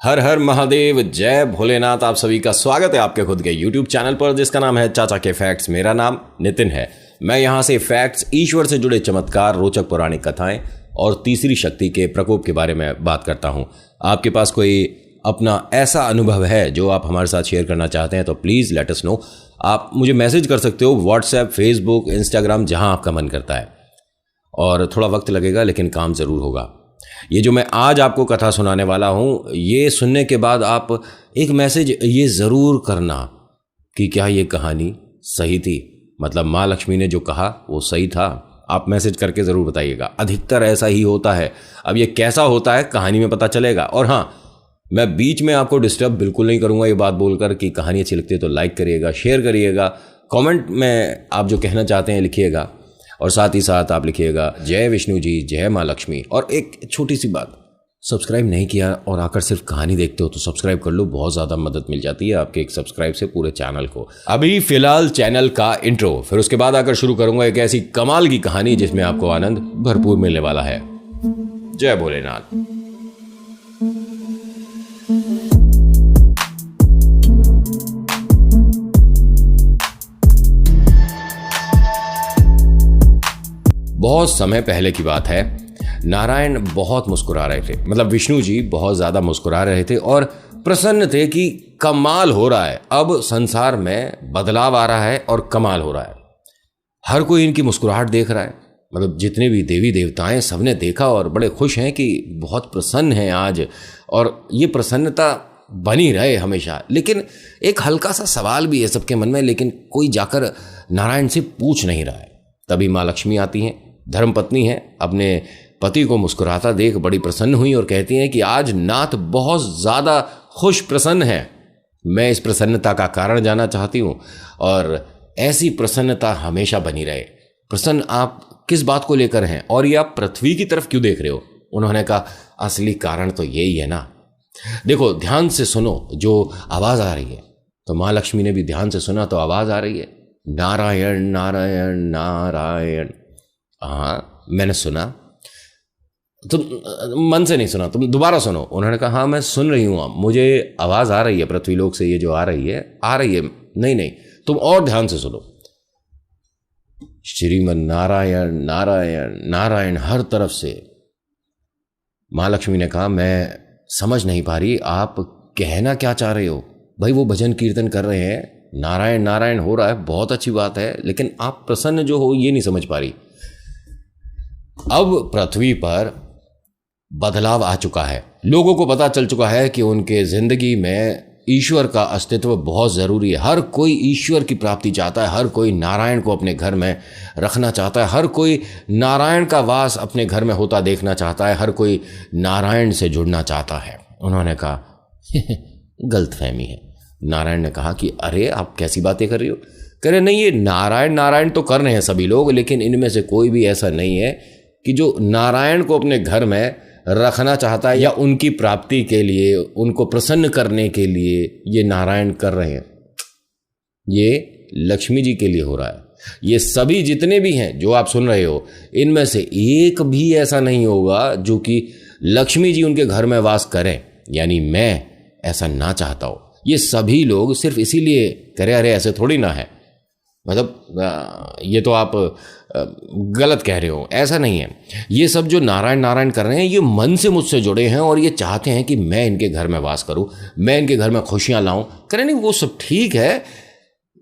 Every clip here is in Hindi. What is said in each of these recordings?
हर हर महादेव, जय भोलेनाथ। आप सभी का स्वागत है आपके खुद के YouTube चैनल पर जिसका नाम है चाचा के फैक्ट्स। मेरा नाम नितिन है। मैं यहाँ से फैक्ट्स, ईश्वर से जुड़े चमत्कार, रोचक पौराणिक कथाएं और तीसरी शक्ति के प्रकोप के बारे में बात करता हूँ। आपके पास कोई अपना ऐसा अनुभव है जो आप हमारे साथ शेयर करना चाहते हैं तो प्लीज़ लेट अस नो। आप मुझे मैसेज कर सकते हो व्हाट्सएप, फेसबुक, इंस्टाग्राम, जहाँ आपका मन करता है। और थोड़ा वक्त लगेगा लेकिन काम ज़रूर होगा। ये जो मैं आज आपको कथा सुनाने वाला हूँ, ये सुनने के बाद आप एक मैसेज ये ज़रूर करना कि क्या ये कहानी सही थी, मतलब माँ लक्ष्मी ने जो कहा वो सही था। आप मैसेज करके ज़रूर बताइएगा। अधिकतर ऐसा ही होता है। अब ये कैसा होता है कहानी में पता चलेगा। और हाँ, मैं बीच में आपको डिस्टर्ब बिल्कुल नहीं करूँगा ये बात बोलकर कि कहानी अच्छी लगती है तो लाइक करिएगा, शेयर करिएगा, कमेंट में आप जो कहना चाहते हैं लिखिएगा और साथ ही साथ आप लिखिएगा जय विष्णु जी, जय माँ लक्ष्मी। और एक छोटी सी बात, सब्सक्राइब नहीं किया और आकर सिर्फ कहानी देखते हो तो सब्सक्राइब कर लो, बहुत ज़्यादा मदद मिल जाती है आपके एक सब्सक्राइब से पूरे चैनल को। अभी फिलहाल चैनल का इंट्रो, फिर उसके बाद आकर शुरू करूंगा एक ऐसी कमाल की कहानी जिसमें आपको आनंद भरपूर मिलने वाला है। जय भोलेनाथ। बहुत समय पहले की बात है। नारायण बहुत मुस्कुरा रहे थे, मतलब विष्णु जी बहुत ज़्यादा मुस्कुरा रहे थे और प्रसन्न थे कि कमाल हो रहा है, अब संसार में बदलाव आ रहा है और कमाल हो रहा है। हर कोई इनकी मुस्कुराहट देख रहा है, मतलब जितने भी देवी देवताएं सबने देखा और बड़े खुश हैं कि बहुत प्रसन्न हैं आज, और ये प्रसन्नता बनी रहे हमेशा। लेकिन एक हल्का सा सवाल भी है सबके मन में, लेकिन कोई जाकर नारायण से पूछ नहीं रहा है। तभी माँ लक्ष्मी आती हैं, धर्मपत्नी है, अपने पति को मुस्कुराता देख बड़ी प्रसन्न हुई और कहती हैं कि आज नाथ बहुत ज़्यादा खुश प्रसन्न है। मैं इस प्रसन्नता का कारण जानना चाहती हूँ और ऐसी प्रसन्नता हमेशा बनी रहे। प्रसन्न आप किस बात को लेकर हैं और ये आप पृथ्वी की तरफ क्यों देख रहे हो? उन्होंने कहा असली कारण तो यही है ना, देखो ध्यान से सुनो जो आवाज़ आ रही है। तो माँ लक्ष्मी ने भी ध्यान से सुना तो आवाज़ आ रही है नारायण नारायण नारायण। हाँ मैंने सुना, तुम मन से नहीं सुना, तुम दोबारा सुनो। उन्होंने कहा हाँ मैं सुन रही हूँ, मुझे आवाज़ आ रही है पृथ्वी लोक से, ये जो आ रही है नहीं नहीं, तुम और ध्यान से सुनो। श्रीमन नारायण नारायण नारायण हर तरफ से। माँ लक्ष्मी ने कहा मैं समझ नहीं पा रही आप कहना क्या चाह रहे हो। भाई वो भजन कीर्तन कर रहे हैं, नारायण नारायण हो रहा है, बहुत अच्छी बात है, लेकिन आप प्रसन्न जो हो ये नहीं समझ पा रही। अब पृथ्वी पर बदलाव आ चुका है, लोगों को पता चल चुका है कि उनके जिंदगी में ईश्वर का अस्तित्व बहुत ज़रूरी है। हर कोई ईश्वर की प्राप्ति चाहता है, हर कोई नारायण को अपने घर में रखना चाहता है, हर कोई नारायण का वास अपने घर में होता देखना चाहता है, हर कोई नारायण से जुड़ना चाहता है। उन्होंने कहा गलतफहमी है। नारायण ने कहा कि अरे आप कैसी बातें कर रही हो? कह रहे नहीं, ये नारायण नारायण तो कर रहे हैं सभी लोग, लेकिन इनमें से कोई भी ऐसा नहीं है कि जो नारायण को अपने घर में रखना चाहता है या उनकी प्राप्ति के लिए, उनको प्रसन्न करने के लिए ये नारायण कर रहे हैं। ये लक्ष्मी जी के लिए हो रहा है। ये सभी जितने भी हैं जो आप सुन रहे हो, इनमें से एक भी ऐसा नहीं होगा जो कि लक्ष्मी जी उनके घर में वास करें, यानी मैं ऐसा ना चाहता हूँ। ये सभी लोग सिर्फ इसीलिए करे, अरे ऐसे थोड़ी ना है, मतलब ये तो आप गलत कह रहे हो, ऐसा नहीं है। ये सब जो नारायण नारायण कर रहे हैं ये मन से मुझसे जुड़े हैं और ये चाहते हैं कि मैं इनके घर में वास करूं, मैं इनके घर में खुशियां लाऊं। कह रहे नहीं वो सब ठीक है,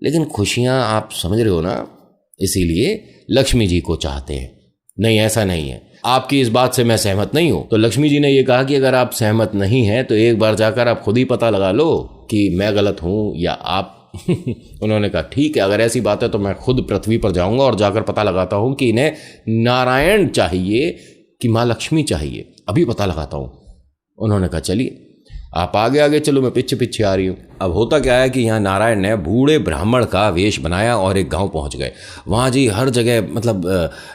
लेकिन खुशियां आप समझ रहे हो ना, इसीलिए लक्ष्मी जी को चाहते हैं। नहीं ऐसा नहीं है, आपकी इस बात से मैं सहमत नहीं हूं। तो लक्ष्मी जी ने ये कहा कि अगर आप सहमत नहीं हैं तो एक बार जाकर आप खुद ही पता लगा लो कि मैं गलत हूं या आप। उन्होंने कहा ठीक है, अगर ऐसी बात है तो मैं खुद पृथ्वी पर जाऊंगा और जाकर पता लगाता हूं कि इन्हें नारायण चाहिए कि माँ लक्ष्मी चाहिए, अभी पता लगाता हूं। उन्होंने कहा चलिए आप आगे आगे चलो, मैं पीछे पीछे आ रही हूँ। अब होता क्या है कि यहाँ नारायण ने बूढ़े ब्राह्मण का वेश बनाया और एक गांव पहुँच गए। वहाँ जी हर जगह मतलब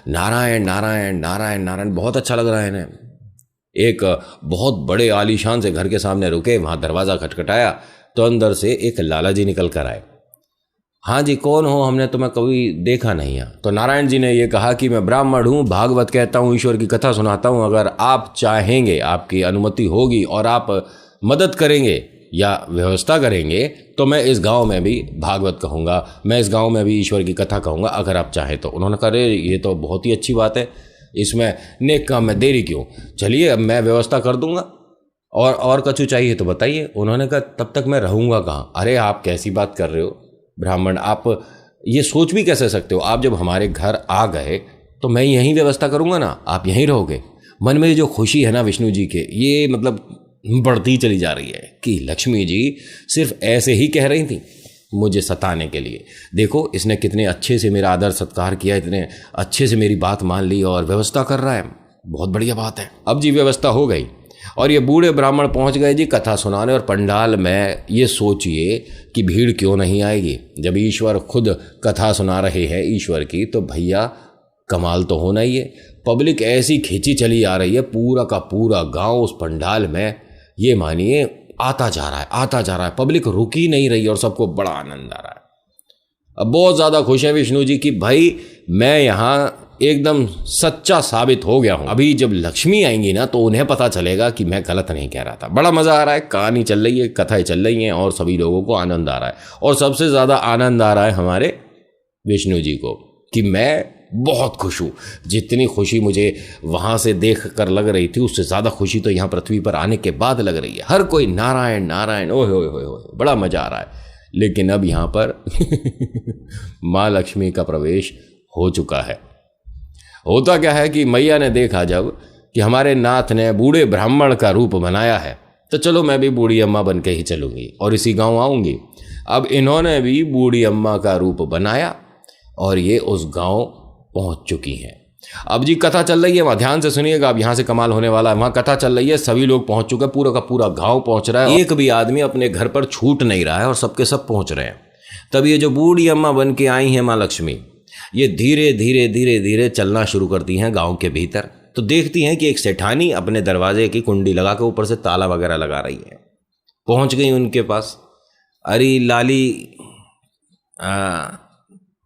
नारायण नारायण नारायण नारायण, बहुत अच्छा लग रहा है इन्हें। एक बहुत बड़े आलीशान से घर के सामने रुके, वहाँ दरवाज़ा खटखटाया तो अंदर से एक लाला जी निकल कर आए। हाँ जी कौन हो, हमने तुम्हें कभी देखा नहीं है। तो नारायण जी ने ये कहा कि मैं ब्राह्मण हूँ, भागवत कहता हूँ, ईश्वर की कथा सुनाता हूँ, अगर आप चाहेंगे, आपकी अनुमति होगी और आप मदद करेंगे या व्यवस्था करेंगे तो मैं इस गांव में भी भागवत कहूँगा, मैं इस गांव में भी ईश्वर की कथा कहूँगा, अगर आप चाहें तो। उन्होंने कहा, अरे ये तो बहुत ही अच्छी बात है, इसमें नेक काम में देरी क्यों, चलिए अब मैं व्यवस्था कर दूंगा, और कछु चाहिए तो बताइए। उन्होंने कहा, तब तक मैं रहूँगा कहाँ? अरे आप कैसी बात कर रहे हो ब्राह्मण, आप ये सोच भी कैसे सकते हो? आप जब हमारे घर आ गए तो मैं यहीं व्यवस्था करूँगा ना, आप यहीं रहोगे। मन में जो खुशी है ना विष्णु जी के, ये मतलब बढ़ती चली जा रही है कि लक्ष्मी जी सिर्फ ऐसे ही कह रही थी मुझे सताने के लिए। देखो इसने कितने अच्छे से मेरा आदर सत्कार किया, इतने अच्छे से मेरी बात मान ली और व्यवस्था कर रहा है, बहुत बढ़िया बात है। अब जी व्यवस्था हो गई और ये बूढ़े ब्राह्मण पहुंच गए जी कथा सुनाने, और पंडाल में ये सोचिए कि भीड़ क्यों नहीं आएगी। जब ईश्वर खुद कथा सुना रहे हैं ईश्वर की, तो भैया कमाल तो होना ही है। पब्लिक ऐसी खींची चली आ रही है, पूरा का पूरा गांव उस पंडाल में ये मानिए आता जा रहा है, आता जा रहा है, पब्लिक रुक ही नहीं रही और सबको बड़ा आनंद आ रहा है। अब बहुत ज़्यादा खुश है विष्णु जी कि भाई मैं यहाँ एकदम सच्चा साबित हो गया हूँ। अभी जब लक्ष्मी आएंगी ना तो उन्हें पता चलेगा कि मैं गलत नहीं कह रहा था। बड़ा मज़ा आ रहा है, कहानी चल रही है, कथाएं चल रही हैं और सभी लोगों को आनंद आ रहा है। और सबसे ज़्यादा आनंद आ रहा है हमारे विष्णु जी को कि मैं बहुत खुश हूँ। जितनी खुशी मुझे वहाँ से देख कर लग रही थी, उससे ज़्यादा खुशी तो यहाँ पृथ्वी पर आने के बाद लग रही है। हर कोई नारायण नारायण, ओए होए होए होए, बड़ा मज़ा आ रहा है। लेकिन अब यहाँ पर माँ लक्ष्मी का प्रवेश हो चुका है। होता क्या है कि मैया ने देखा जब कि हमारे नाथ ने बूढ़े ब्राह्मण का रूप बनाया है, तो चलो मैं भी बूढ़ी अम्मा बन के ही चलूँगी और इसी गाँव आऊँगी। अब इन्होंने भी बूढ़ी अम्मा का रूप बनाया और ये उस गाँव पहुँच चुकी हैं। अब जी कथा चल रही है, वहाँ ध्यान से सुनिएगा, अब यहाँ से कमाल होने वाला है। वहाँ कथा चल रही है, सभी लोग पहुँच चुके हैं, पूरा का पूरा गांव पहुँच रहा है, एक भी आदमी अपने घर पर छूट नहीं रहा है और सबके सब पहुँच रहे हैं। तब ये जो बूढ़ी अम्मा बन के आई हैं माँ लक्ष्मी, ये धीरे धीरे धीरे धीरे चलना शुरू करती हैं गाँव के भीतर। तो देखती हैं कि एक सेठानी अपने दरवाजे की कुंडी लगा के ऊपर से ताला वगैरह लगा रही है। पहुँच गई उनके पास। अरे लाली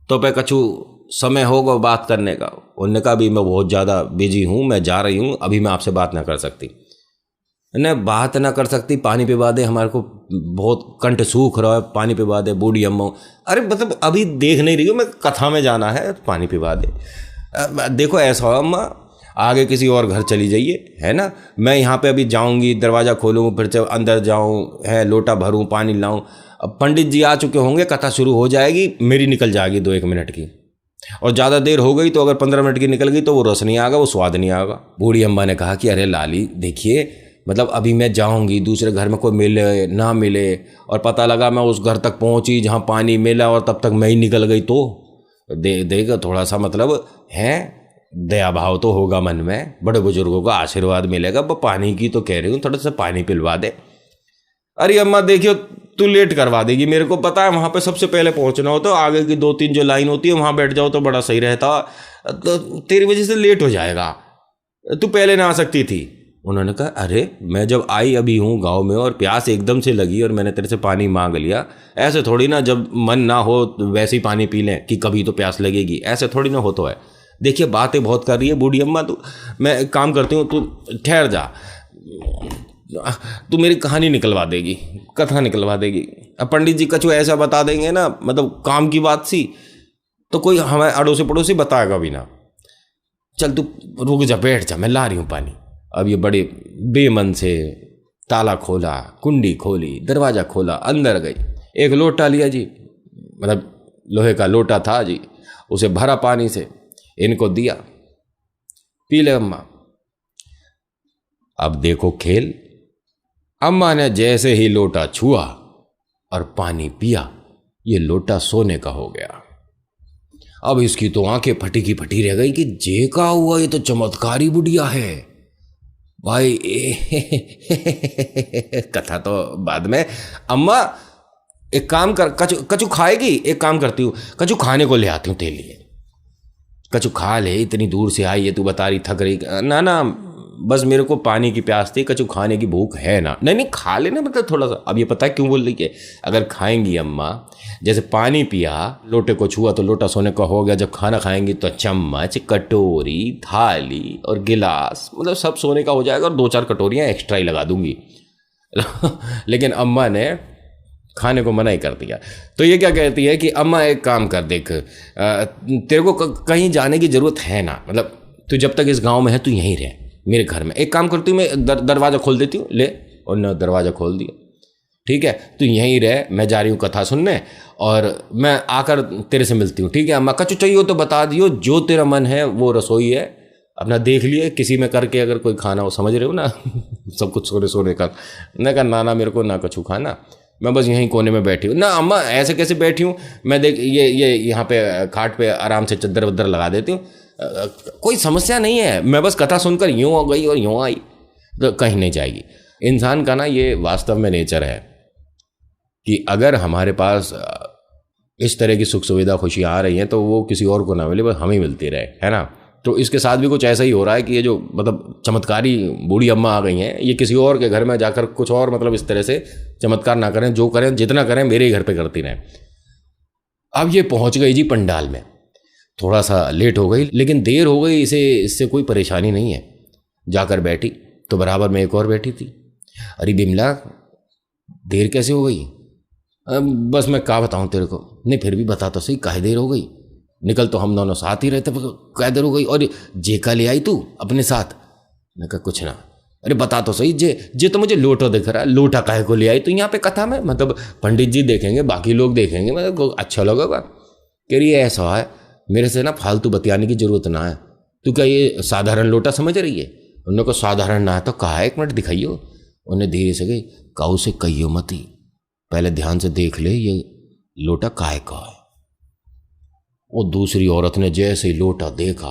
तो पे कछु समय होगा बात करने का। उन्होंने कहा, अभी मैं बहुत ज़्यादा बिजी हूँ, मैं जा रही हूँ, अभी मैं आपसे बात ना कर सकती। न बात ना कर सकती, पानी पिवा दे, हमारे को बहुत कंठ सूख रहा है, पानी पिवा दे बूढ़ी अम्मा। अरे मतलब अभी देख नहीं रही हूँ, मैं कथा में जाना है, पानी पिवा दे। देखो ऐसा हो अम्मा, आगे किसी और घर चली जाइए, है ना, मैं यहाँ पे अभी जाऊँगी, दरवाज़ा खोलूँ, फिर जब अंदर जाऊँ, है लोटा भरूँ, पानी लाऊँ। अब पंडित जी आ चुके होंगे, कथा शुरू हो जाएगी, मेरी निकल जाएगी 2-1 मिनट की, और ज़्यादा देर हो गई तो अगर 15 मिनट की निकल गई तो वो रस नहीं आएगा, वो स्वाद नहीं आएगा। बूढ़ी अम्मा ने कहा कि अरे लाली देखिए, मतलब अभी मैं जाऊंगी, दूसरे घर में कोई मिले ना मिले, और पता लगा मैं उस घर तक पहुंची जहां पानी मिला और तब तक मैं ही निकल गई, तो देगा थोड़ा सा मतलब है दया भाव तो होगा मन में, बड़े बुजुर्गों का आशीर्वाद मिलेगा। पानी की तो कह रही हूँ, थोड़ा सा पानी पिलवा दे। अरे अम्मा देखियो, तू लेट करवा देगी, मेरे को पता है वहाँ पे सबसे पहले पहुँचना हो, तो आगे की 2-3 जो लाइन होती है वहाँ बैठ जाओ तो बड़ा सही रहता, तो तेरी वजह से लेट हो जाएगा, तू पहले ना आ सकती थी। उन्होंने कहा, अरे मैं जब आई अभी हूँ गांव में और प्यास एकदम से लगी और मैंने तेरे से पानी मांग लिया, ऐसे थोड़ी ना जब मन ना हो वैसे ही पानी पी लें कि कभी तो प्यास लगेगी, ऐसे थोड़ी ना हो। तो है देखिए बातें बहुत कर रही है बूढ़ी अम्मा, तू मैं काम करती हूँ, तू ठहर जा, तू मेरी कहानी निकलवा देगी, कथा निकलवा देगी। अब पंडित जी कछु ऐसा बता देंगे ना, मतलब काम की बात सी, तो कोई हमारे अड़ोसी पड़ोसी बताएगा भी ना। चल तू रुक जा, बैठ जा, मैं ला रही हूँ पानी। अब ये बड़े बेमन से ताला खोला, कुंडी खोली, दरवाज़ा खोला, अंदर गई, एक लोटा लिया जी, मतलब लोहे का लोटा था जी, उसे भरा पानी से, इनको दिया, पी ले अम्मा। अब देखो खेल, अम्मा ने जैसे ही लोटा छुआ और पानी पिया, ये लोटा सोने का हो गया। अब इसकी तो आंखें फटी की फटी रह गई कि जे का हुआ, ये तो चमत्कारी बुढ़िया है भाई। कथा तो बाद में। अम्मा एक काम कर, कछु खाएगी? एक काम करती हूँ, कछु खाने को ले आती हूँ तेरे लिए, कछु खा ले, इतनी दूर से आई है, तू बता रही थक रही। ना ना, बस मेरे को पानी की प्यास थी, कछु खाने की भूख है ना। नहीं खा लेना, मतलब थोड़ा सा। अब ये पता है क्यों बोल रही है? अगर खाएंगी अम्मा, जैसे पानी पिया, लोटे को छुआ तो लोटा सोने का हो गया, जब खाना खाएंगी तो चम्मच, कटोरी, थाली और गिलास, मतलब सब सोने का हो जाएगा, और 2-4 कटोरियाँ एक्स्ट्रा ही लगा दूंगी। लेकिन अम्मा ने खाने को मना ही कर दिया। तो ये क्या कहती है कि अम्मा एक काम कर, देख तेरे को कहीं जाने की ज़रूरत है ना, मतलब तू जब तक इस गांव में है तू यहीं रह मेरे घर में। एक काम करती हूँ मैं, दरवाज़ा खोल देती हूँ, ले। और न दरवाज़ा खोल दिया, ठीक है तू यहीं रह, मैं जा रही हूँ कथा सुनने और मैं आकर तेरे से मिलती हूँ, ठीक है अम्मा। कछु चाहिए हो तो बता दियो, जो तेरा मन है वो रसोई है, अपना देख लिए किसी में करके अगर कोई खाना हो, समझ रहे हो ना। सब कुछ सोने सोने का। मैं कहा नाना मेरे को ना कछु खाना, मैं बस यहीं कोने में बैठी हूँ। ना अम्मा ऐसे कैसे बैठी हूँ, मैं देख ये यहाँ पे खाट पे आराम से चद्दर वद्दर लगा देती हूँ, कोई समस्या नहीं है, मैं बस कथा सुनकर यूँ हो गई और यूँ आई तो कहीं नहीं जाएगी। इंसान का ना ये वास्तव में नेचर है कि अगर हमारे पास इस तरह की सुख सुविधा खुशी आ रही है तो वो किसी और को ना मिले, बस हमें मिलती रहे, है ना। तो इसके साथ भी कुछ ऐसा ही हो रहा है कि ये जो मतलब चमत्कारी बूढ़ी अम्मा आ गई हैं, ये किसी और के घर में जाकर कुछ और मतलब इस तरह से चमत्कार ना करें, जो करें जितना करें मेरे ही घर पे करती रहें। अब ये पहुंच गई जी पंडाल में, थोड़ा सा लेट हो गई लेकिन देर हो गई, इससे कोई परेशानी नहीं है। जाकर बैठी तो बराबर में एक और बैठी थी। अरे बिमला देर कैसे हो गई? बस मैं क्या बताऊं तेरे को। नहीं फिर भी बता तो सही, काहे देर हो गई? निकल तो हम दोनों साथ ही रहते, क्या देर हो गई? और जेका ले आई तू अपने साथ? मैं कहा कुछ ना। अरे बता तो सही, जे तो मुझे लोटा दिख रहा है, लोटा काहे को ले आई तू यहाँ पे कथा में? मतलब पंडित जी देखेंगे, बाकी लोग देखेंगे, मतलब अच्छा लगेगा। कह रही है ऐसा है, मेरे से ना फालतू बतियाने की जरूरत ना है, तू क्या ये साधारण लोटा समझ रही है? उन्होंने को साधारण ना है तो कहा, एक मिनट दिखाइयो। उन्हें धीरे से गई, काऊ से कहियो मती, पहले ध्यान से देख ले ये लोटा काहे का है। वो दूसरी औरत ने जैसे ही लोटा देखा,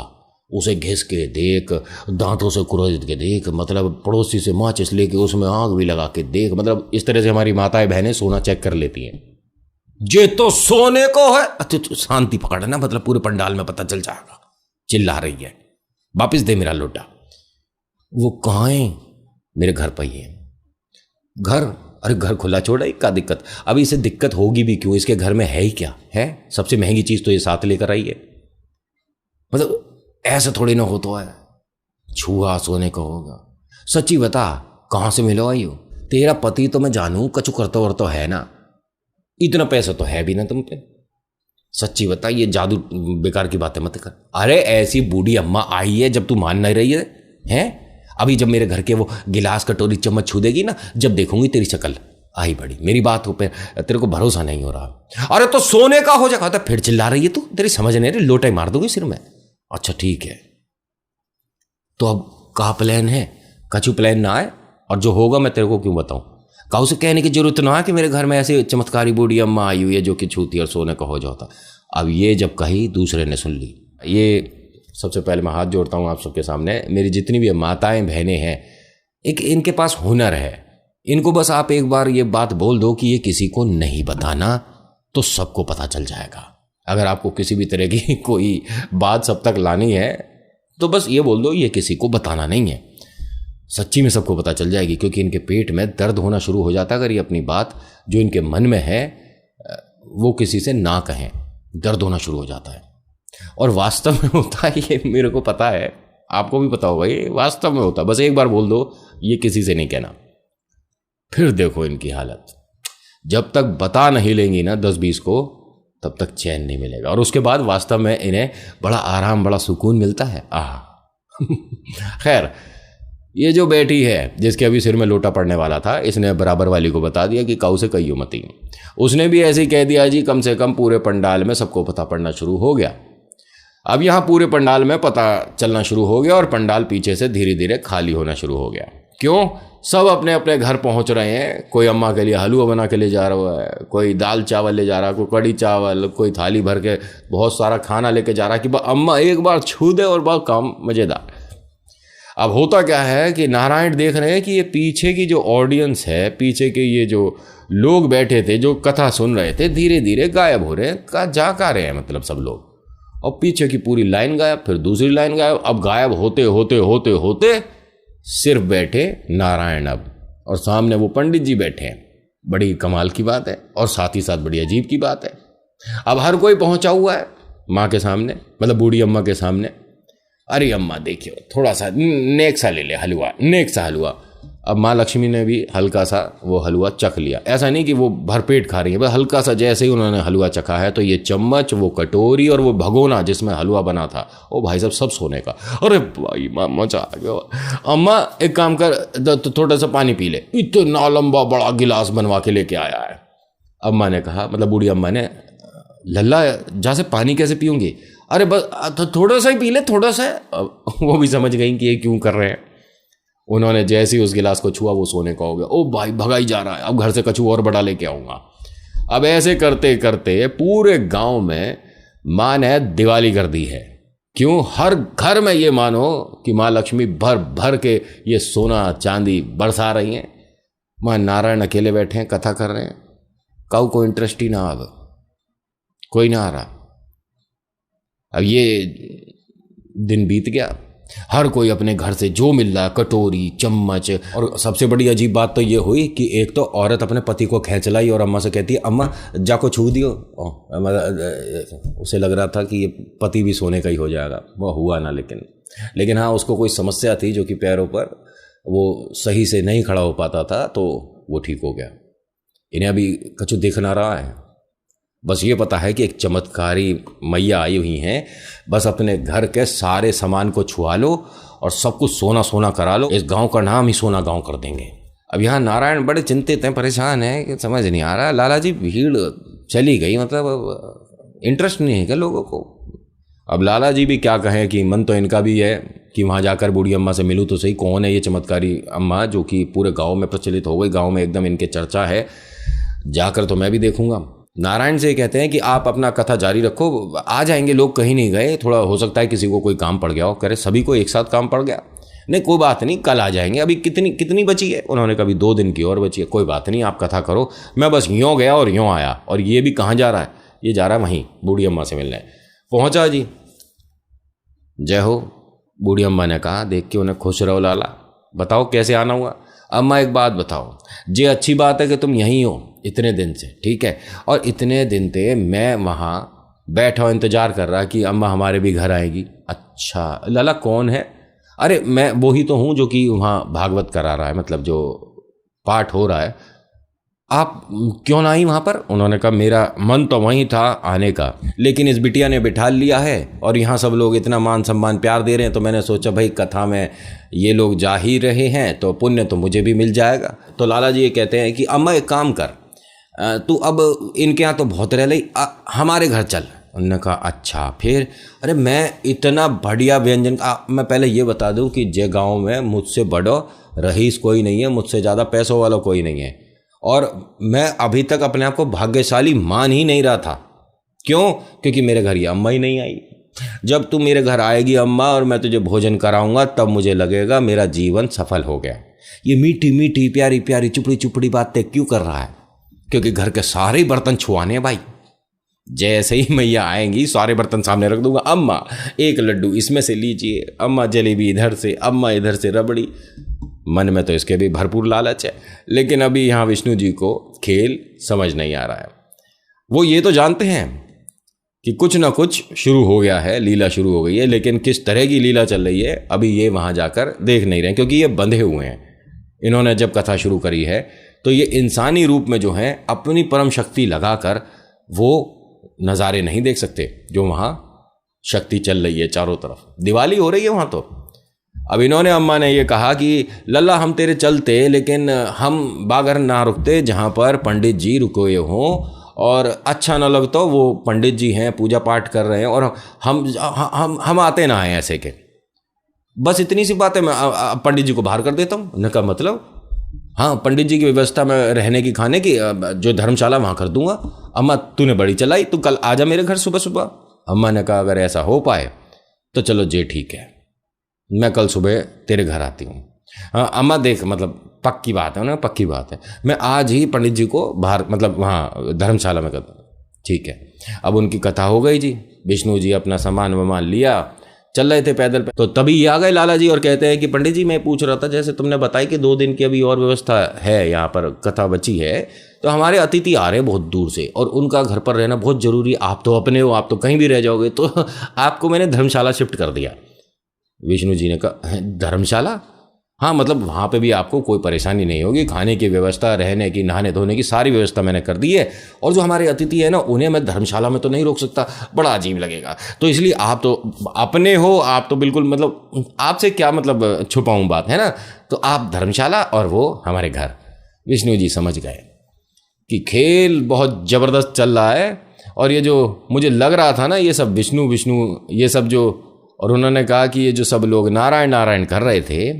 उसे घिस के देख, दांतों से कुरेद के देख, मतलब पड़ोसी से माचिस लेके उसमें आग भी लगा के देख, मतलब इस तरह से हमारी माताएं बहनें सोना चेक कर लेती हैं। ये तो सोने को है। अच्छा शांति पकड़ना, मतलब पूरे पंडाल में पता चल जाएगा। चिल्ला रही है, वापिस दे मेरा लोटा। वो कहाँ है? मेरे घर पर ही है। घर? अरे घर खुला छोड़ा ही, क्या दिक्कत? अभी इसे दिक्कत होगी भी क्यों, इसके घर में है ही क्या है? सबसे महंगी चीज तो ये साथ लेकर आई है। मतलब ऐसा थोड़ी ना होता है, छुआ सोने का होगा। सच्ची बता कहां से मिलो आई हो? तेरा पति तो मैं जानू कछु करता और तो है ना, इतना पैसा तो है भी ना तुम पे। सच्ची बता, ये जादू बेकार की बातें मत कर। अरे ऐसी बूढ़ी अम्मा आई है, जब तू मान नहीं रही है हैं? अभी जब मेरे घर के वो गिलास कटोरी चम्मच छू देगी ना, जब देखूंगी तेरी शक्ल आई बड़ी। मेरी बात हो पे तेरे को भरोसा नहीं हो रहा? अरे तो सोने का हो जाएगा। तो फिर चिल्ला रही है तू, तेरी समझ नहीं रही, लोटा ही मार दूंगी सिर में। अच्छा ठीक है, तो अब कहा प्लान है? कछु प्लान ना आए, और जो होगा मैं तेरे को क्यों बताऊं? काऊ से कहने की जरूरत ना है कि मेरे घर में ऐसे चमत्कारी बूढ़ी अम्मा आई हुई है जो कि छूती और सोने का हो जाता। अब ये जब कही दूसरे ने सुन ली। ये सबसे पहले मैं हाथ जोड़ता हूँ आप सबके सामने, मेरी जितनी भी माताएं बहनें हैं, एक इनके पास हुनर है। इनको बस आप एक बार ये बात बोल दो कि ये किसी को नहीं बताना, तो सबको पता चल जाएगा। अगर आपको किसी भी तरह की कोई बात सब तक लानी है तो बस ये बोल दो ये किसी को बताना नहीं है। सच्ची में सबको पता चल जाएगी, क्योंकि इनके पेट में दर्द होना शुरू हो जाता है अगर ये अपनी बात जो इनके मन में है वो किसी से ना कहें, दर्द होना शुरू हो जाता है। और वास्तव में होता है, ये मेरे को पता है, आपको भी पता होगा, ये वास्तव में होता है। बस एक बार बोल दो ये किसी से नहीं कहना, फिर देखो इनकी हालत। जब तक बता नहीं लेंगी ना 10-20 को, तब तक चैन नहीं मिलेगा। और उसके बाद वास्तव में इन्हें बड़ा आराम, बड़ा सुकून मिलता है। खैर, ये जो बेटी है जिसके अभी सिर में लोटा पड़ने वाला था, इसने बराबर वाली को बता दिया कि काऊ से कहियो मती। उसने भी ऐसे ही कह दिया जी, कम से कम पूरे पंडाल में सबको पता पड़ना शुरू हो गया। अब यहाँ पूरे पंडाल में पता चलना शुरू हो गया और पंडाल पीछे से धीरे धीरे खाली होना शुरू हो गया। क्यों? सब अपने अपने घर पहुँच रहे हैं। कोई अम्मा के लिए हलवा बना के ले जा रहा है, कोई दाल चावल ले जा रहा है, कोई कड़ी चावल, कोई थाली भर के बहुत सारा खाना लेके जा रहा है कि अम्मा एक बार छू दे और बहुत काम मज़ेदार। अब होता क्या है कि नारायण देख रहे हैं कि ये पीछे की जो ऑडियंस है, पीछे के ये जो लोग बैठे थे जो कथा सुन रहे थे, धीरे धीरे गायब हो रहे हैं। जा रहे हैं मतलब सब लोग। और पीछे की पूरी लाइन गायब, फिर दूसरी लाइन गायब। अब गायब होते होते होते होते सिर्फ बैठे नारायण अब, और सामने वो पंडित जी बैठे हैं। बड़ी कमाल की बात है और साथ ही साथ बड़ी अजीब की बात है। अब हर कोई पहुंचा हुआ है माँ के सामने, मतलब बूढ़ी अम्मा के सामने। अरे अम्मा देखियो, थोड़ा सा नेक सा ले ले हलवा, नेक सा हलवा। अब माँ लक्ष्मी ने भी हल्का सा वो हलवा चख लिया। ऐसा नहीं कि वो भरपेट खा रही है, बस हल्का सा। जैसे ही उन्होंने हलवा चखा है तो ये चम्मच, वो कटोरी और वो भगोना जिसमें हलवा बना था, ओ भाई साहब सब सोने का। अरे भाई माँ मजा आ गया। अम्मा एक काम कर, तो थोड़ा सा पानी पी ले। इतना लंबा बड़ा गिलास बनवा के लेके आया है। अम्मा ने कहा, मतलब बूढ़ी अम्मा ने, लल्ला जा से पानी कैसे पीऊंगी? अरे बस थोड़ा सा ही पी ले, थोड़ा सा। वो भी समझ गई कि ये क्यों कर रहे हैं। उन्होंने जैसे ही उस गिलास को छुआ वो सोने का हो गया। ओ भाई भगा ही जा रहा है, अब घर से कछू और बड़ा लेके आऊंगा। अब ऐसे करते करते पूरे गांव में माँ ने दिवाली कर दी है। क्यों? हर घर में ये मानो कि माँ लक्ष्मी भर भर के ये सोना चांदी बरसा रही हैं। माँ नारायण अकेले बैठे हैं, कथा कर रहे हैं। काऊ को इंटरेस्ट ही ना, अब कोई ना आ रहा। अब ये दिन बीत गया, हर कोई अपने घर से जो मिल रहा, कटोरी चम्मच। और सबसे बड़ी अजीब बात तो ये हुई कि एक तो औरत अपने पति को खींच लाई और अम्मा से कहती है, अम्मा जाको छू दियो। उसे लग रहा था कि ये पति भी सोने का ही हो जाएगा, वो हुआ ना। लेकिन हाँ, उसको कोई समस्या थी जो कि पैरों पर वो सही से नहीं खड़ा हो पाता था, तो वो ठीक हो गया। इन्हें अभी कछु दिख ना रहा है, बस ये पता है कि एक चमत्कारी मैया आई हुई हैं। बस अपने घर के सारे सामान को छुआ लो और सब कुछ सोना सोना करा लो, इस गांव का नाम ही सोना गांव कर देंगे। अब यहाँ नारायण बड़े चिंतित हैं, परेशान हैं कि समझ नहीं आ रहा। लाला जी भीड़ चली गई, मतलब इंटरेस्ट नहीं है क्या लोगों को? अब लाला जी भी क्या कहें कि मन तो इनका भी है कि वहाँ जाकर बूढ़ी अम्मा से मिलूँ तो सही, कौन है ये चमत्कारी अम्मा जो कि पूरे गाँव में प्रचलित हो गई, गाँव में एकदम इनके चर्चा है। जाकर तो मैं भी देखूंगा। नारायण से कहते हैं कि आप अपना कथा जारी रखो, आ जाएंगे लोग, कहीं नहीं गए। थोड़ा हो सकता है किसी को कोई काम पड़ गया हो। करे सभी को एक साथ काम पड़ गया? नहीं कोई बात नहीं, कल आ जाएंगे। अभी कितनी बची है? उन्होंने कभी 2 दिन की और बची है। कोई बात नहीं, आप कथा करो, मैं बस यूँ गया और यूँ आया। और ये भी कहाँ जा रहा है? ये जा रहा है वहीं बूढ़ी अम्मा से मिलने। पहुँचा जी, जय हो। बूढ़ी अम्मा ने कहा, देख के उन्हें खुश रहो लाला, बताओ कैसे आना हुआ? अम्मा एक बात बताओ, ये अच्छी बात है कि तुम यहीं हो इतने दिन से, ठीक है, और इतने दिन से मैं वहाँ बैठा हूँ इंतजार कर रहा कि अम्मा हमारे भी घर आएगी। अच्छा लाला कौन है? अरे मैं वो ही तो हूँ जो कि वहाँ भागवत करा रहा है, मतलब जो पाठ हो रहा है। आप क्यों ना आई वहाँ पर? उन्होंने कहा, मेरा मन तो वहीं था आने का, लेकिन इस बिटिया ने बिठा लिया है और यहाँ सब लोग इतना मान सम्मान प्यार दे रहे हैं, तो मैंने सोचा भाई कथा में ये लोग जा ही रहे हैं तो पुण्य तो मुझे भी मिल जाएगा। तो लाला जी ये कहते हैं कि अम्मा एक काम कर, तू अब इनके यहाँ तो बहुत रह ली, हमारे घर चल। उन्होंने कहा अच्छा फिर? अरे मैं इतना बढ़िया व्यंजन मैं पहले ये बता दूं कि जे गांव में मुझसे बड़ो रईस कोई नहीं है, मुझसे ज़्यादा पैसों वाला कोई नहीं है, और मैं अभी तक अपने आप को भाग्यशाली मान ही नहीं रहा था। क्यों? क्योंकि मेरे घर ये अम्मा ही नहीं आई। जब तू मेरे घर आएगी अम्मा और मैं तुझे भोजन कराऊंगा, तब मुझे लगेगा मेरा जीवन सफल हो गया। ये मीठी मीठी प्यारी प्यारी चुपड़ी चुपड़ी बातें क्यों कर रहा है? क्योंकि घर के सारे बर्तन छुआने हैं भाई। जैसे ही मैया आएंगी सारे बर्तन सामने रख दूंगा, अम्मा एक लड्डू इसमें से लीजिए, अम्मा जलेबी इधर से, अम्मा इधर से रबड़ी। मन में तो इसके भी भरपूर लालच है, लेकिन अभी यहाँ विष्णु जी को खेल समझ नहीं आ रहा है। वो ये तो जानते हैं कि कुछ ना कुछ शुरू हो गया है, लीला शुरू हो गई है, लेकिन किस तरह की लीला चल रही है अभी ये वहाँ जाकर देख नहीं रहे, क्योंकि ये बंधे हुए हैं। इन्होंने जब कथा शुरू करी है तो ये इंसानी रूप में जो है अपनी परम शक्ति लगाकर वो नज़ारे नहीं देख सकते जो वहाँ शक्ति चल रही है चारों तरफ, दिवाली हो रही है वहाँ। तो अब इन्होंने, अम्मा ने ये कहा कि लल्ला हम तेरे चलते, लेकिन हम बागर ना रुकते जहाँ पर पंडित जी रुके हों, और अच्छा न लगता वो पंडित जी हैं पूजा पाठ कर रहे हैं और हम आते ना आए ऐसे के। बस इतनी सी बात है, मैं पंडित जी को बाहर कर देता हूँ। उन्होंने कहा मतलब? हाँ, पंडित जी की व्यवस्था में रहने की खाने की जो धर्मशाला वहाँ कर दूंगा। अम्मा तूने बड़ी चलाई, तू कल आजा मेरे घर सुबह सुबह। अम्मा ने कहा अगर ऐसा हो पाए तो चलो जे ठीक है, मैं कल सुबह तेरे घर आती हूँ। हाँ अम्मा देख, मतलब पक्की बात है ना, पक्की बात है, मैं आज ही पंडित जी को बाहर मतलब वहाँ धर्मशाला में कर दूँ। ठीक है। अब उनकी कथा हो गई जी, विष्णु जी अपना सामान वामान लिया, चल रहे थे पैदल तो तभी ये आ गए लाला जी और कहते हैं कि पंडित जी मैं पूछ रहा था, जैसे तुमने बताई कि 2 दिन की अभी और व्यवस्था है, यहाँ पर कथा बची है, तो हमारे अतिथि आ रहे हैं बहुत दूर से और उनका घर पर रहना बहुत ज़रूरी, आप तो अपने हो, आप तो कहीं भी रह जाओगे, तो आपको मैंने धर्मशाला शिफ्ट कर दिया। विष्णु जी ने कहा धर्मशाला? हाँ, मतलब वहाँ पे भी आपको कोई परेशानी नहीं होगी, खाने की व्यवस्था, रहने की, नहाने धोने की सारी व्यवस्था मैंने कर दी है। और जो हमारे अतिथि है ना, उन्हें मैं धर्मशाला में तो नहीं रोक सकता, बड़ा अजीब लगेगा। तो इसलिए आप तो अपने हो, आप तो बिल्कुल, मतलब आपसे क्या मतलब छुपाऊँ बात, है ना। तो आप धर्मशाला और वो हमारे घर। विष्णु जी समझ गए कि खेल बहुत ज़बरदस्त चल रहा है, और ये जो मुझे लग रहा था ना, ये सब विष्णु विष्णु ये सब जो, और उन्होंने कहा कि ये जो सब लोग नारायण नारायण कर रहे थे,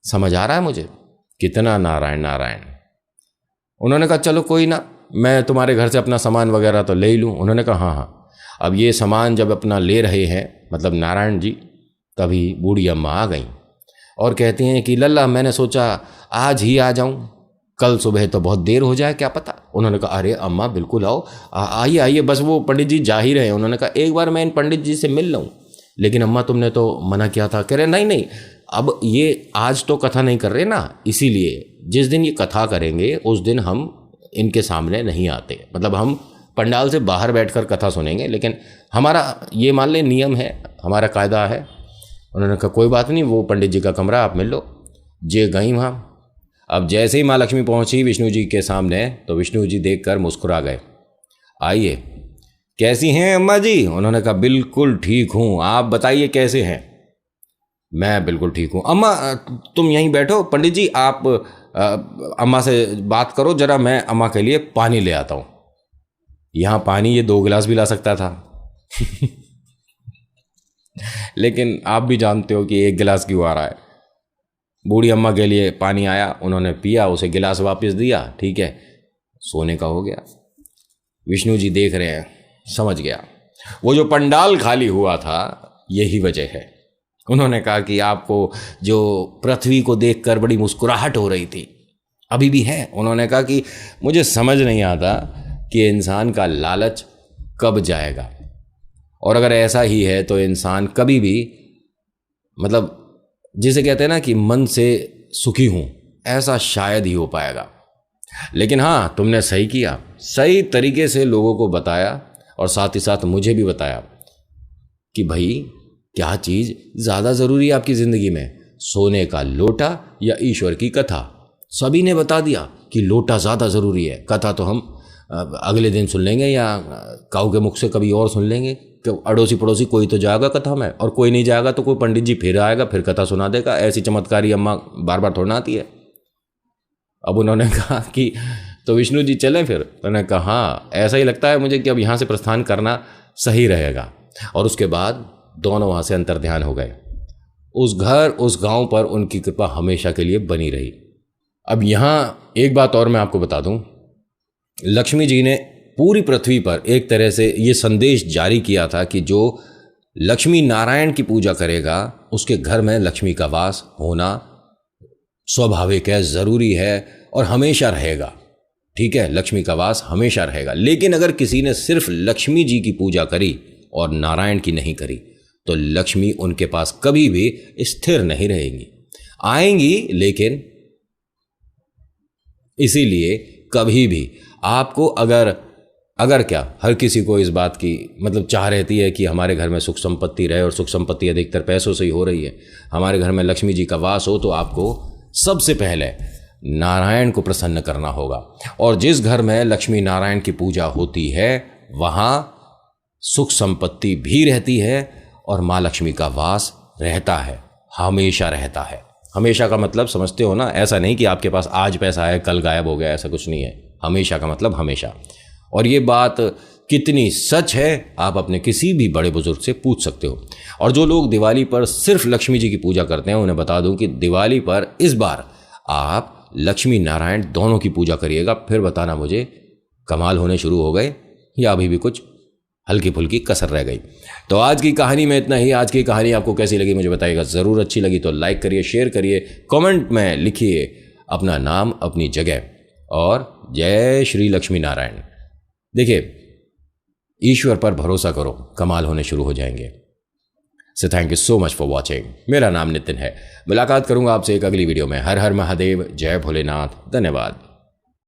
समझ आ रहा है मुझे कितना नारायण नारायण। उन्होंने कहा चलो कोई ना, मैं तुम्हारे घर से अपना सामान वगैरह तो ले ही लूँ। उन्होंने कहा हाँ हाँ। अब ये सामान जब अपना ले रहे हैं, मतलब नारायण जी, तभी बूढ़ी अम्मा आ गई और कहती हैं कि लल्ला, मैंने सोचा आज ही आ जाऊँ, कल सुबह तो बहुत देर हो जाए, क्या पता। उन्होंने कहा अरे अम्मा बिल्कुल आओ, आइए आइए, बस वो पंडित जी जा ही रहे हैं। उन्होंने कहा एक बार मैं इन पंडित जी से मिल लूँ। लेकिन अम्मा तुमने तो मना किया था। कह रहे नहीं नहीं, अब ये आज तो कथा नहीं कर रहे ना, इसीलिए जिस दिन ये कथा करेंगे उस दिन हम इनके सामने नहीं आते, मतलब हम पंडाल से बाहर बैठकर कथा सुनेंगे, लेकिन हमारा ये मान ले नियम है, हमारा कायदा है। उन्होंने कहा कोई बात नहीं, वो पंडित जी का कमरा आप मिल लो। जे गई वहाँ। अब जैसे ही माँ लक्ष्मी पहुँची विष्णु जी के सामने, तो विष्णु जी देखकर मुस्कुरा गए। आइए, कैसी हैं अम्मा जी? उन्होंने कहा बिल्कुल ठीक हूँ, आप बताइए कैसे हैं? मैं बिल्कुल ठीक हूँ। अम्मा तुम यहीं बैठो, पंडित जी आप अम्मा से बात करो जरा, मैं अम्मा के लिए पानी ले आता हूँ। यहाँ पानी ये 2 गिलास भी ला सकता था लेकिन आप भी जानते हो कि 1 गिलास क्यों आ रहा है। बूढ़ी अम्मा के लिए पानी आया, उन्होंने पिया, उसे गिलास वापस दिया, ठीक है, सोने का हो गया। विष्णु जी देख रहे हैं, समझ गया वो जो पंडाल खाली हुआ था यही वजह है। उन्होंने कहा कि आपको जो पृथ्वी को देखकर बड़ी मुस्कुराहट हो रही थी, अभी भी है। उन्होंने कहा कि मुझे समझ नहीं आता कि इंसान का लालच कब जाएगा, और अगर ऐसा ही है तो इंसान कभी भी, मतलब जिसे कहते हैं ना कि मन से सुखी हूं, ऐसा शायद ही हो पाएगा। लेकिन हाँ, तुमने सही किया, सही तरीके से लोगों को बताया, और साथ ही साथ मुझे भी बताया कि भाई क्या चीज़ ज़्यादा ज़रूरी है आपकी ज़िंदगी में, सोने का लोटा या ईश्वर की कथा। सभी ने बता दिया कि लोटा ज़्यादा ज़रूरी है, कथा तो हम अगले दिन सुन लेंगे या काऊ के मुख से कभी और सुन लेंगे। कि अड़ोसी पड़ोसी कोई तो जाएगा कथा में, और कोई नहीं जाएगा तो कोई पंडित जी फिर आएगा, फिर कथा सुना देगा। ऐसी चमत्कारी अम्मा बार बार थोड़ा आती है। अब उन्होंने कहा कि तो विष्णु जी चलें फिर? उन्होंने कहा हाँ, ऐसा ही लगता है मुझे कि अब यहाँ से प्रस्थान करना सही रहेगा। और उसके बाद दोनों वहाँ से अंतर्ध्यान हो गए। उस घर उस गांव पर उनकी कृपा हमेशा के लिए बनी रही। अब यहाँ एक बात और मैं आपको बता दूं, लक्ष्मी जी ने पूरी पृथ्वी पर एक तरह से ये संदेश जारी किया था कि जो लक्ष्मी नारायण की पूजा करेगा उसके घर में लक्ष्मी का वास होना स्वाभाविक है, ज़रूरी है और हमेशा रहेगा। ठीक है, लक्ष्मी का वास हमेशा रहेगा। लेकिन अगर किसी ने सिर्फ लक्ष्मी जी की पूजा करी और नारायण की नहीं करी तो लक्ष्मी उनके पास कभी भी स्थिर नहीं रहेंगी, आएंगी लेकिन। इसीलिए कभी भी आपको अगर क्या, हर किसी को इस बात की मतलब चाह रहती है कि हमारे घर में सुख संपत्ति रहे, और सुख संपत्ति अधिकतर पैसों से ही हो रही है। हमारे घर में लक्ष्मी जी का वास हो तो आपको सबसे पहले नारायण को प्रसन्न करना होगा। और जिस घर में लक्ष्मी नारायण की पूजा होती है वहाँ सुख संपत्ति भी रहती है और माँ लक्ष्मी का वास रहता है, हमेशा रहता है। हमेशा का मतलब समझते हो ना, ऐसा नहीं कि आपके पास आज पैसा है कल गायब हो गया, ऐसा कुछ नहीं है। हमेशा का मतलब हमेशा। और ये बात कितनी सच है आप अपने किसी भी बड़े बुजुर्ग से पूछ सकते हो। और जो लोग दिवाली पर सिर्फ लक्ष्मी जी की पूजा करते हैं उन्हें बता दूं कि दिवाली पर इस बार आप लक्ष्मी नारायण दोनों की पूजा करिएगा, फिर बताना मुझे कमाल होने शुरू हो गए या अभी भी कुछ हल्की फुल्की कसर रह गई। तो आज की कहानी में इतना ही। आज की कहानी आपको कैसी लगी मुझे बताइएगा ज़रूर। अच्छी लगी तो लाइक करिए, शेयर करिए, कमेंट में लिखिए अपना नाम अपनी जगह, और जय श्री लक्ष्मी नारायण। देखिए, ईश्वर पर भरोसा करो, कमाल होने शुरू हो जाएंगे। So thank you so much for watching. मेरा नाम नितिन है। मुलाकात करूंगा आपसे एक अगली वीडियो में। हर हर महादेव, जय भोलेनाथ, धन्यवाद।